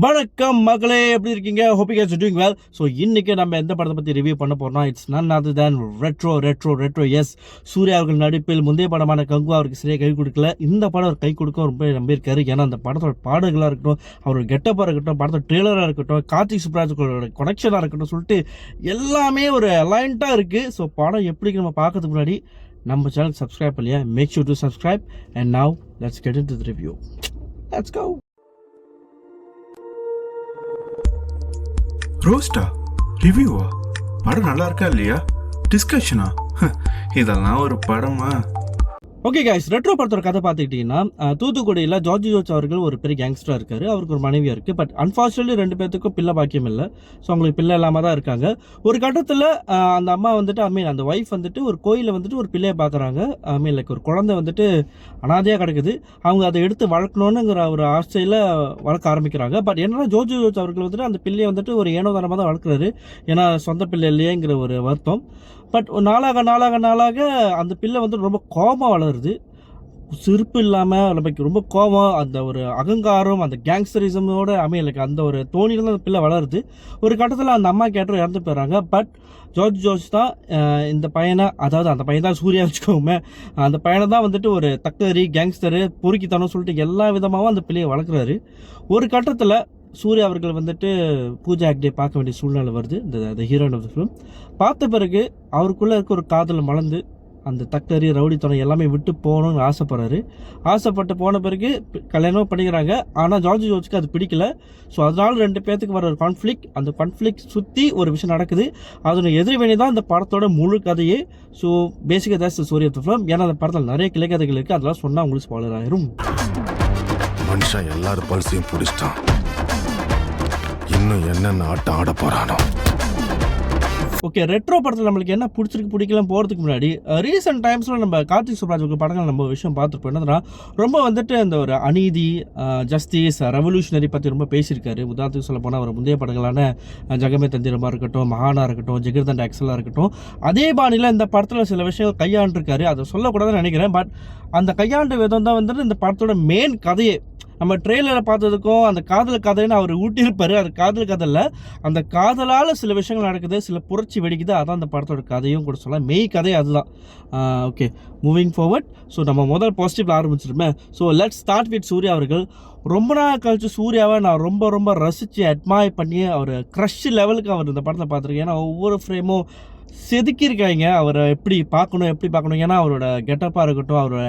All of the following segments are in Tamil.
வணக்கம் மகளே, எப்படி இருக்கீங்க? Hope you guys are doing well. So இன்னைக்கு நம்ம எந்த படத்தை பற்றி ரிவ்யூ பண்ண போறோம்னா it's none other than Retro. Yes, Suriya அவர்கள் நடிப்பில் முந்தைய படமான கங்குவா அவருக்கு சரியாக கை கொடுக்கல. இந்த படம் அவர் கை கொடுக்க ரொம்ப நம்பியிருக்காரு. ஏன்னா அந்த படத்தோட பாடல்களாக இருக்கட்டும், அவரோட கெட்டப்பாக இருக்கட்டும், படத்தோட ட்ரெய்லராக இருக்கட்டும், கார்த்திக் சுப்ராஜோட கொனெக்ஷனாக இருக்கட்டும் சொல்லிட்டு எல்லாமே ஒரு அலைன்ட்டாக இருக்குது. ஸோ படம் எப்படி நம்ம பார்க்கறதுக்கு முன்னாடி நம்ம சேனல் சப்ஸ்கிரைப் பண்ணியா, make sure to subscribe. And now let's get into the review. Let's go. ரோஸ்டா, ரிவ்யூவா? படம் நல்லா இருக்கா இல்லையா, டிஸ்கஷனா? இதெல்லாம் ஒரு படமா? ஓகே கைஸ், ரெட்ரோ படத்தோட கதை பார்த்துக்கிட்டிங்கன்னா, தூத்துக்குடியில் ஜார்ஜ் அவர்கள் ஒரு பெரிய கேங்ஸ்டராக இருக்கார். அவருக்கு ஒரு மனைவியாக இருக்குது. பட் அன்ஃபார்ச்சுனேட்லி 2 பேர்த்துக்கும் பிள்ளை பாக்கியம் இல்லை. ஸோ அவங்களுக்கு பிள்ளை இல்லாமல் தான் இருக்காங்க. ஒரு கட்டத்தில் அந்த அம்மா வந்துட்டு அந்த ஒய்ஃப் வந்துட்டு ஒரு கோயிலில் வந்துட்டு ஒரு பிள்ளையை பார்க்குறாங்க. லைக் ஒரு குழந்தை வந்துட்டு அனாதையாக கிடக்குது. அவங்க அதை எடுத்து வளர்க்கணுங்கிற ஒரு ஆசையில் வளர்க்க ஆரம்பிக்கிறாங்க. பட் என்னன்னா ஜார்ஜ் அவர்கள் வந்துட்டு அந்த பிள்ளையை வந்துட்டு ஒரு ஏனோதானமாக தான் வளர்க்குறாரு. ஏன்னா சொந்த பிள்ளை இல்லையேங்கிற ஒரு வருத்தம். பட் நாளாக அந்த பிள்ளை வந்து ரொம்ப கோபமாக வளருது. சிரிப்பு இல்லாமல் நமக்கு ரொம்ப கோபம், அந்த ஒரு அகங்காரம், அந்த கேங்ஸ்டரிசமோட லைக் அந்த ஒரு தோணியில் தான் அந்த பிள்ளை வளருது. ஒரு கட்டத்தில் அந்த அம்மா கேட்டரும் இறந்து போயிடுறாங்க. பட் ஜார்ஜ் தான் இந்த பையனை, அதாவது அந்த பையன் தான் சூர்யா வச்சுக்கோமே, அந்த பையனை தான் வந்துட்டு ஒரு தக்கரி கேங்ஸ்டரு பொறுக்கித்தனம் சொல்லிட்டு எல்லா விதமாகவும் அந்த பிள்ளையை வளர்க்குறாரு. ஒரு கட்டத்தில் சூர்யா அவர்கள் வந்துட்டு பூஜா ஆக்டே பார்க்க வேண்டிய சூழ்நிலை வருது. இந்த ஹீரோயின் ஆஃப் த ஃபிலிம் பார்த்த பிறகு அவருக்குள்ளே இருக்க ஒரு காதல் மலர்ந்து அந்த தக்கரி ரவுடித்தனம் எல்லாமே விட்டு போகணும்னு ஆசைப்படுறாரு. ஆசைப்பட்டு போன பிறகு கல்யாணம் பண்ணிக்கிறாங்க. ஆனால் ஜார்ஜுக்கு அது பிடிக்கல. ஸோ அதனால 2 பேர்த்துக்கு வர ஒரு கான்ஃப்ளிக், அந்த கான்ஃப்ளிக் சுற்றி ஒரு விஷயம் நடக்குது. அதோட எதிர்வினை தான் இந்த படத்தோட முழு கதையே. ஸோ பேசிக்காக தான் ஸ்டோரி ஆஃப் த ஃபிலிம். ஏன்னா அந்த படத்தில் நிறைய கிளைக்கதைகள் இருக்குது. அதெல்லாம் சொன்னால் உங்களுக்கு ஸ்பாய்லர் ஆயிரும். மனுஷன் எல்லாரும் பல்சையும் பிடிச்சிட்டான். இன்னும் என்னென்ன ஆட்டம் ஆட போறானோ. ஓகே, ரெட்ரோ படத்தில் நம்மளுக்கு என்ன பிடிக்கலாம் போகிறதுக்கு முன்னாடி ரீசெண்ட் டைம்ஸில் நம்ம கார்த்திக் சுப்ராஜோட படங்கள் நம்ம விஷயம் பார்த்துருப்போம். என்னன்னா ரொம்ப வந்துட்டு அந்த ஒரு அநீதி, ஜஸ்டிஸ், ரெவல்யூஷனரி பற்றி ரொம்ப பேசியிருக்காரு. உதாரணத்துக்கு சொல்ல போனால் அவர் முந்தைய படங்களான ஜகமே தந்திரமாக இருக்கட்டும், மகானா இருக்கட்டும், ஜிகர்தண்டா எக்ஸலாக இருக்கட்டும், அதே பாணியில் இந்த படத்தில் சில விஷயங்கள் கையாண்டிருக்காரு. அதை சொல்லக்கூடாதுன்னு நினைக்கிறேன். பட் அந்த கையாண்டு விதம் தான் வந்துட்டு இந்த படத்தோட மெயின் கதையே. நம்ம ட்ரெய்லரை பார்த்ததுக்கும் அந்த காதல் கதைன்னு அவர் ஊட்டியிருப்பார். அது காதல் கதையில் அந்த காதலால் சில விஷயங்கள் நடக்குது, சில புரட்சி வெடிக்குது. அதான் அந்த படத்தோட கதையும் கூட சொல்லலாம். மெய் கதை அதுதான். Okay, moving forward. ஸோ நம்ம முதல் பாசிட்டிவில் ஆரம்பிச்சிருமே. So let's start with Suriya அவர்கள். ரொம்ப நாள் கழிச்சு சூர்யாவை நான் ரொம்ப ரசித்து அட்மையர் பண்ணி அவர் க்ரஷ் லெவலுக்கு அவர் இந்த படத்தில் பார்த்துருக்கேன். ஏன்னா ஒவ்வொரு ஃப்ரேமும் செதுக்கியிருக்காங்க அவரை எப்படி பார்க்கணும். ஏன்னா அவரோட கெட்டப்பாக இருக்கட்டும், அவரோட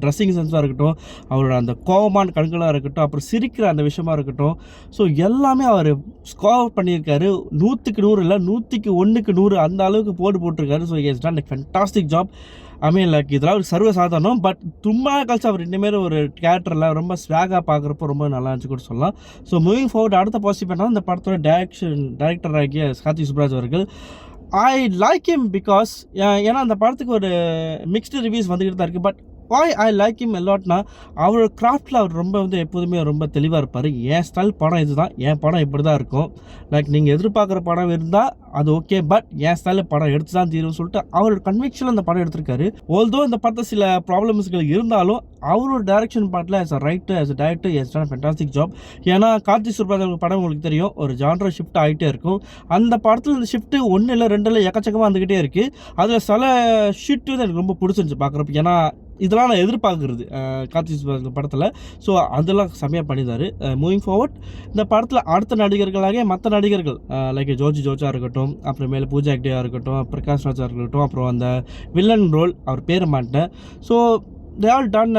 ட்ரெஸ்ஸிங் சென்ஸாக இருக்கட்டும், அவரோட அந்த கோபமான கண்களாக இருக்கட்டும், அப்புறம் சிரிக்கிற அந்த விஷயமா இருக்கட்டும். ஸோ எல்லாமே அவர் ஸ்கோர் பண்ணியிருக்காரு. 100க்கு 100 இல்லை, 100க்கு 100 அந்த அளவுக்கு போட்டிருக்காரு. So he has done fantastic job. Like இதெல்லாம் ஒரு சர்வசாதாரணம். பட் தும்மா கழிச்சு அவர் இனிமேல் ஒரு கேரக்டரில் ரொம்ப ஸ்வாகாக பார்க்குறப்போ ரொம்ப நல்லா இருந்துச்சு கூட சொல்லலாம். ஸோ மூவிங் ஃபார்வர்ட் அடுத்த பாசிட்டிவ் பண்ணால் இந்த படத்தோட டைரக்டர் ஆகிய கார்த்திக் சுப்ராஜ் அவர்கள், ஐ லைக் ஹிம் பிகாஸ் ஏன்னா அந்த படத்துக்கு ஒரு மிக்ஸ்டு ரிவ்யூஸ் வந்துக்கிட்டு தான் இருக்குது. But why I like him எலாட்னா அவரோட கிராஃப்டில் அவர் ரொம்ப எப்போதுமே ரொம்ப தெளிவாக இருப்பார். என் ஸ்டைல் படம் இதுதான், என் படம் இப்படி தான் இருக்கும். லைக் நீங்கள் எதிர்பார்க்குற படம் இருந்தால் அது ஓகே, பட் என் ஸ்டைலில் படம் எடுத்து தான் தீரும்னு சொல்லிட்டு அவரோட கன்விக்ஷனில் அந்த படம் எடுத்திருக்காரு. ஆல்தோ இந்த படத்தை சில ப்ராப்ளம்ஸ்கள் இருந்தாலும் அவரோட டைரக்ஷன் பார்ட்டில் as a writer, as a director has done fantastic job. ஏன்னா கார்த்திக் சுப்ராஜ் படம் உங்களுக்கு தெரியும், ஒரு ஜான்ரா ஷிஃப்ட் ஆகிட்டே இருக்கும். அந்த படத்தில் இந்த ஷிஃப்ட்டு 1 இல்லை 2 இல்லை எக்கச்சக்கமாக வந்துக்கிட்டே இருக்குது. அதில் சில ஷிஃப்ட்டு வந்து எனக்கு ரொம்ப பிடிச்சிருந்துச்சு பார்க்குறப்ப. ஏன்னா இதெல்லாம் நான் எதிர்பார்க்குறது கார்த்திக் சுப்ராஜ் படத்தில். ஸோ அதெல்லாம் செம்மையாக பண்ணியிருந்தார். மூவிங் ஃபார்வர்ட் இந்த படத்தில் அடுத்த நடிகர்களாக மற்ற நடிகர்கள் லைக் ஜோஜா இருக்கட்டும், அப்புறமேல பூஜா ஆக்டேவாக இருக்கட்டும், பிரகாஷ் ராஜா இருக்கட்டும், அப்புறம் அந்த வில்லன் ரோல் அவர் பேரை மாட்டேன். ஸோ தே ஆல் டன்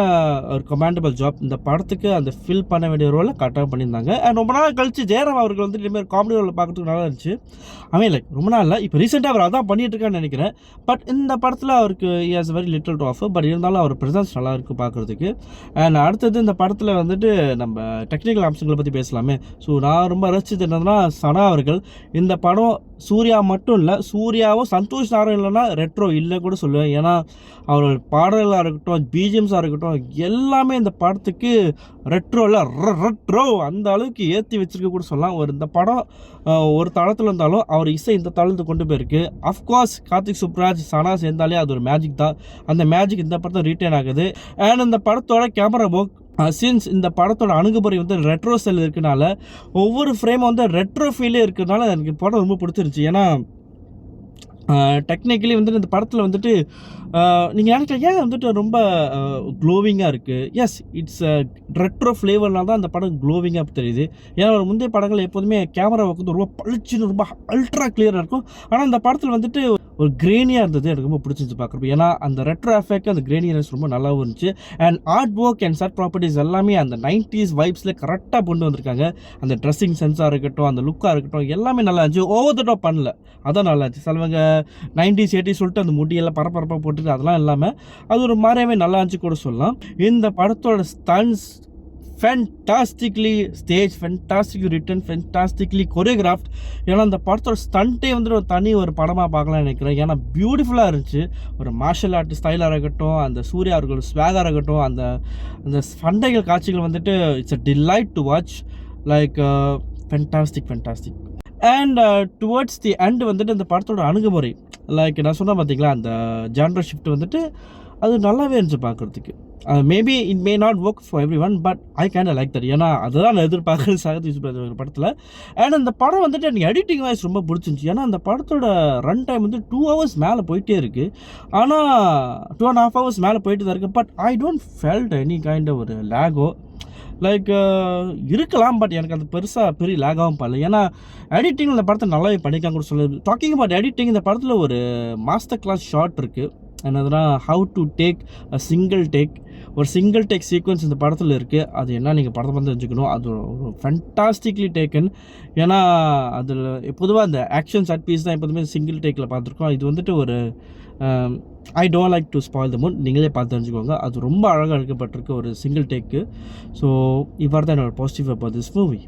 ஒரு கமாண்டபிள் ஜாப். இந்த படத்துக்கு அந்த ஃபில் பண்ண வேண்டிய ரோலை கரெக்டாக பண்ணியிருந்தாங்க. அண்ட் ரொம்ப நாள் கழிச்சு ஜெயராம் அவர்கள் வந்து இனிமேல் காமெடி ரோலில் பார்க்கறதுக்கு நல்லா இருந்துச்சு. லைக் ரொம்ப நாள் இல்லை, இப்போ ரீசெண்டாக அவர் அதான் பண்ணிட்டு இருக்கான்னு நினைக்கிறேன். பட் இந்த படத்தில் அவருக்கு has very little to offer. But இருந்தாலும் அவர் ப்ரெசன்ஸ் நல்லா இருக்குது பார்க்குறதுக்கு. அண்ட் அடுத்தது இந்த படத்தில் வந்துட்டு நம்ம டெக்னிக்கல் அம்சங்களை பற்றி பேசலாமே. ஸோ நான் ரொம்ப ரசிச்சது என்னன்னா சனா அவர்கள். இந்த படம் சூர்யா மட்டும் இல்லை, சூர்யாவும் சந்தோஷ் நாராயண் இல்லைன்னா ரெட்ரோ இல்லை கூட சொல்லுவேன். ஏன்னா அவரோட பாடலாக இருக்கட்டும், பிஜிஎம்ஸாக இருக்கட்டும், எல்லாமே இந்த படத்துக்கு ரெட்ரோ அந்த அளவுக்கு ஏற்றி வச்சிருக்க கூட சொல்லலாம். இந்த படம் ஒரு தளத்தில் இருந்தாலும் அவர் இசை இந்த தளத்துக்கு கொண்டு போயிருக்கு. அஃப்கோர்ஸ் கார்த்திக் சுப்ராஜ் சனா சேர்ந்தாலே அது ஒரு மேஜிக் தான். அந்த மேஜிக் இந்த படத்தை ரீட்டைன் ஆகுது. அண்ட் இந்த படத்தோட கேமரா ஒர்க் சின்ஸ் இந்த படத்தோட அணுகுமுறை வந்து ரெட்ரோ ஸ்டைல் இருக்கனால ஒவ்வொரு ஃப்ரேமும் வந்து ரெட்ரோ ஃபீலே இருக்கிறதுனால எனக்கு படம் ரொம்ப பிடிச்சிருந்துச்சி. ஏன்னா டெக்னிக்கலி வந்துட்டு இந்த படத்தில் வந்துட்டு நீங்கள் நினைக்கலாம் ஏன் வந்துட்டு ரொம்ப க்ளோவிங்காக இருக்குது. எஸ், இட்ஸ் ரெட்ரோ ஃப்ளேவர்னால தான் அந்த படம் க்ளோவிங்காக தெரியுது. ஏன்னா ஒரு முந்தைய படங்கள் எப்போதுமே கேமரா வந்து ரொம்ப பளிச்சுன்னு ரொம்ப அல்ட்ரா கிளியராக இருக்கும். ஆனால் அந்த படத்தில் வந்துட்டு ஒரு கிரேனியாக இருந்தது. எனக்கு ரொம்ப பிடிச்சிருந்துச்சு பார்க்குறப்ப. ஏன்னா அந்த ரெட்ரோ எஃபெக்ட் அந்த கிரேனியர்ஸ் ரொம்ப நல்லாவும் இருந்துச்சு. And art work and set properties எல்லாமே அந்த 90s வைப்ஸில் கரெக்டாக கொண்டு வந்திருக்காங்க. அந்த ட்ரெஸ்ஸிங் சென்ஸாக இருக்கட்டும், அந்த லுக்காக இருக்கட்டும், எல்லாமே நல்லா இருந்துச்சு. ஓவர் த டாப் பண்ணல, அதான் நல்லா இருந்துச்சு. சிலவங்க 90s 80s சொல்லிட்டு அந்த முடியெல்லாம் பரபரப்பாக போட்டுட்டு அதெல்லாம் இல்லாமல் அது ஒரு மாதிரியாவே நல்லா இருந்துச்சு கூட சொல்லலாம். இந்த படத்தோட ஸ்டன்ஸ் ஃபேன்டாஸ்டிக்லி ஸ்டேஜ், ஃபேன்டாஸ்டிக்லி ரிட்டன், ஃபேன்டாஸ்டிக்லி கொரியோகிராஃப்ட். ஏன்னா அந்த படத்தோட ஸ்டண்ட்டே வந்துட்டு ஒரு தனி ஒரு படமாக பார்க்கலாம்னு நினைக்கிறேன். ஏன்னா பியூட்டிஃபுல்லாக இருந்துச்சு. ஒரு மார்ஷல் ஆர்ட் ஸ்டைலாக இருக்கட்டும், அந்த சூர்யா அவர்கள் ஸ்வாகாக இருக்கட்டும், அந்த அந்த சண்டைகள் காட்சிகள் வந்துட்டு it's a delight to watch. Like fantastic. And towards the end வந்துட்டு இந்த படத்தோட அணுகுமுறை, லைக் நான் சொன்னேன் பார்த்தீங்களா, அந்த ஜான்ரா ஷிஃப்ட் வந்துட்டு அது நல்லாவே இருந்துச்சு பார்க்குறதுக்கு. Maybe it may not work for every one, but I can like that. ஏன்னா அதுதான் நான் எதிர்பார்க்குறது சகத் யூசுப் படத்தில். அண்ட் அந்த படம் வந்துட்டு எனக்கு எடிட்டிங் வாய்ஸ் ரொம்ப பிடிச்சிருந்துச்சி. ஏன்னா அந்த படத்தோட ரன் டைம் வந்து 2 hours மேலே போயிட்டே இருக்குது. ஆனால் 2.5 hours மேலே போயிட்டு தான் இருக்குது. But I don't felt any kind of ஒரு லேகோ. லைக் இருக்கலாம், பட் எனக்கு அது பெரிய லேகாகவும் பண்ணல. ஏன்னா எடிட்டிங் இந்த படத்தை நல்லாவே பண்ணிக்காங்க கூட சொல்லுது. டாக்கிங் அபவுட் எடிட்டிங், இந்த படத்தில் ஒரு மாஸ்டர் கிளாஸ் ஷார்ட் இருக்குது. என்னதுன்னா how to take a single take. ஒரு சிங்கிள் டேக் சீக்வன்ஸ் இந்த படத்தில் இருக்குது. அது என்ன நீங்கள் படத்தை பார்த்து தெரிஞ்சுக்கணும். அது ஒரு ஃபேன்டாஸ்டிக்லி டேக்கன். ஏன்னா அதில் பொதுவாக அந்த ஆக்ஷன் செட் பீஸ் தான் எப்போதுமே சிங்கிள் டேக்கில் பார்த்துருக்கோம். இது வந்துட்டு ஒரு I don't like to spoil the mood, நீங்களே பார்த்து தெரிஞ்சுக்கோங்க. அது ரொம்ப அழகாக எடுக்கப்பட்டிருக்கு ஒரு சிங்கிள் டேக்கு. ஸோ இவ்வாறு தான் என்னோட positive about this movie.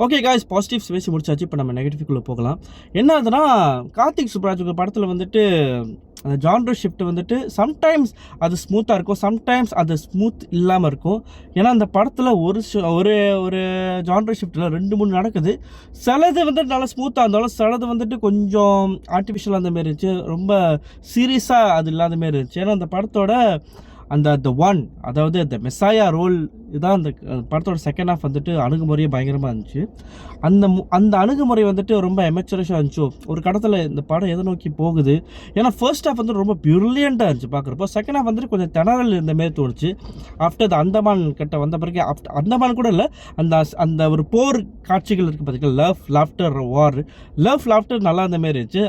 Okay guys, positives பேசி முடிச்சாச்சு. இப்போ நம்ம நெகட்டிவ்க்குள்ளே போகலாம். என்ன ஆகுதுன்னா, கார்த்திக் சுப்ராஜ் படத்தில் வந்துட்டு அந்த ஜான்ரர் ஷிஃப்ட் வந்துட்டு சம்டைம்ஸ் அது ஸ்மூத்தாக இருக்கும், சம்டைம்ஸ் அது ஸ்மூத் இல்லாமல் இருக்கும். ஏன்னா அந்த படத்தில் ஒரு ஜான்ரர் ஷிஃப்ட்டில் 2-3 நடக்குது. சிலது வந்துட்டு நல்லா ஸ்மூத்தாக இருந்தாலும் சிலது வந்துட்டு கொஞ்சம் ஆர்டிஃபிஷியலாக அந்த மாரி இருந்துச்சு. ரொம்ப சீரியஸாக அது இல்லாத மாரி இருந்துச்சு. ஏன்னா அந்த படத்தோட அந்த ஒன், அதாவது அந்த மெஸ்ஸாயா ரோல் இதுதான் அந்த படத்தோட செகண்ட் ஹாஃப் வந்துட்டு அணுகுமுறையே பயங்கரமாக இருந்துச்சு. அந்த அணுகுமுறை வந்துட்டு ரொம்ப எமெச்சரிஷாக இருந்துச்சு. ஒரு கடத்தில் இந்த படம் எதை நோக்கி போகுது. ஏன்னா ஃபர்ஸ்ட் ஹாஃப் வந்து ரொம்ப பிரில்லியண்ட்டாக இருந்துச்சு பார்க்குறப்போ. செகண்ட் ஹாஃப் வந்துட்டு கொஞ்சம் திணறல் இருந்தமாரி தோணுச்சு. ஆஃப்டர் த அந்தமான் கிட்ட வந்த பிறகு, அந்தமான் கூட இல்லை, அந்த ஒரு போர் காட்சிகள் இருக்குது பார்த்தீங்களா, லவ் லாஃப்டர் நல்லா இருந்தமாரி இருந்துச்சு.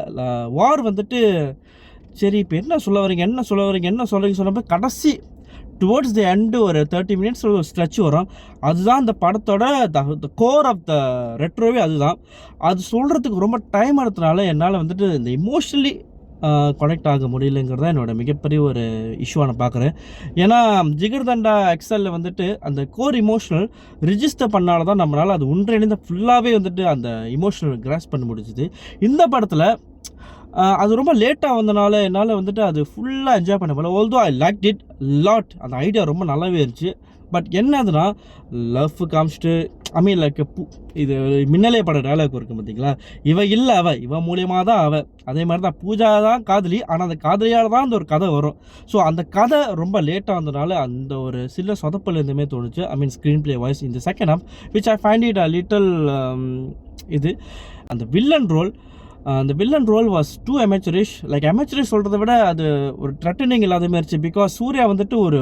வார் வந்துட்டு சரி இப்போ என்ன சொல்ல வரீங்க சொன்னப்போ கடைசி டுவோர்ட்ஸ் தி எண்டு ஒரு 30 minutes ஒரு ஸ்ட்ரெச் வரும். அதுதான் அந்த படத்தோட த கோர் ஆஃப் த ரெட்ரோவே அதுதான். அது சொல்கிறதுக்கு ரொம்ப டைம் எடுத்தனால என்னால் வந்துட்டு இந்த இமோஷனலி கனெக்ட் ஆக முடியலைங்கிறத என்னோட மிகப்பெரிய ஒரு இஷ்யூவாக நான் பார்க்குறேன். ஏன்னா ஜிகர்தண்டா எக்ஸலில் வந்துட்டு அந்த கோர் இமோஷனல் ரிஜிஸ்டர் பண்ணால தான் நம்மளால் அது ஒன்றிணைந்த ஃபுல்லாகவே வந்துட்டு அந்த இமோஷனல் கிராஸ் பண்ண முடிஞ்சுது. இந்த படத்தில் அது ரொம்ப லேட்டாக வந்தனால என்னால் வந்துட்டு அது ஃபுல்லாக என்ஜாய் பண்ண முடியல. Although I like it lot. அந்த ஐடியா ரொம்ப நல்லாவே இருந்துச்சு. பட் என்னதுன்னா, லவ் காமிச்சிட்டு லைக் இது மின்னலே பட டயலாக் இருக்குது பார்த்தீங்களா, இவ மூலியமாக தான் அதே மாதிரி தான் பூஜா தான் காதலி, ஆனால் அந்த காதலியால் தான் அந்த ஒரு கதை வரும். ஸோ அந்த கதை ரொம்ப லேட்டாக வந்தனால அந்த ஒரு சில சொதப்பல் இருந்தமே தோணுச்சு. ஸ்க்ரீன் பிளே வாய்ஸ் இந்த second half which I find it a little இது அந்த villain role was too amateurish. Like amateurish சொல்கிறத விட அது ஒரு த்ரெட்டனிங் இல்லாத மாதிரி இருந்துச்சு. பிகாஸ் சூர்யா வந்துட்டு ஒரு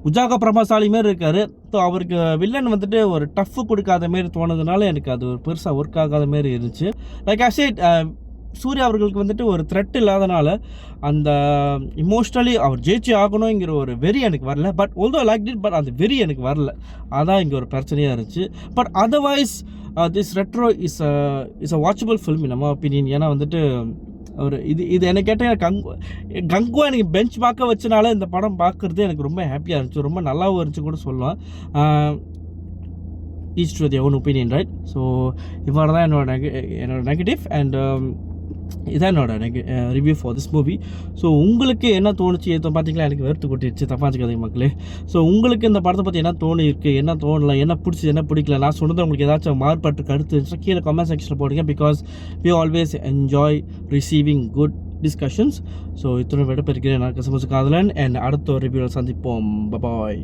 உஜாக பிரபாசாலி மாரி இருக்கார். ஸோ அவருக்கு வில்லன் வந்துட்டு ஒரு டஃப் கொடுக்காத மாரி தோணுதுனால எனக்கு அது ஒரு பெருசாக ஒர்க் ஆகாத மாரி இருந்துச்சு. லைக் ஐ செட், சூர்யா அவர்களுக்கு வந்துட்டு ஒரு த்ரெட் இல்லாதனால அந்த இமோஷ்னலி அவர் ஜெயிச்சு ஆகணுங்கிற ஒரு வெறி எனக்கு வரல. But although like it, but அந்த வெறி எனக்கு வரல. அதான் இங்கே ஒரு பிரச்சனையாக இருந்துச்சு. But otherwise this retro is a watchable film இன் நம்ம ஒப்பீனியன். ஏன்னா வந்துட்டு ஒரு இது எனக்கு கேட்டால் கங்குவா எனக்கு பெஞ்ச் பார்க்க வச்சனால இந்த படம் பார்க்குறது எனக்கு ரொம்ப ஹாப்பியாக இருந்துச்சு, ரொம்ப நல்லாவும் இருந்துச்சு கூட சொல்லலாம். Each to the own opinion, right? So இவ்வாறு தான் என்னோட நெகட்டிவ். அண்ட் இதான் என்னோட review for this movie. So உங்களுக்கு என்ன தோணுச்சு எதுவும் பார்த்தீங்களா, எனக்கு வெறுத்து கொட்டிடுச்சு, தப்பாச்சுக்காதீங்க மக்களே. ஸோ உங்களுக்கு இந்த படத்தை பற்றி என்ன தோணிருக்கு, என்ன தோணல, என்ன பிடிச்சி என்ன பிடிக்கல, நான் சொன்னது உங்களுக்கு ஏதாச்சும் மாறுபட்டு கருத்து இருந்துச்சுன்னா கீழே கமெண்ட் செக்ஷனில் போடுங்க. Because we always enjoy receiving good discussions. So இத்தனை விட பெருக்கிறேன் நான் கசமசு காதலன். அண்ட் அடுத்த ஒரு ரிவ்யூவில் சந்திப்போம். பாய்.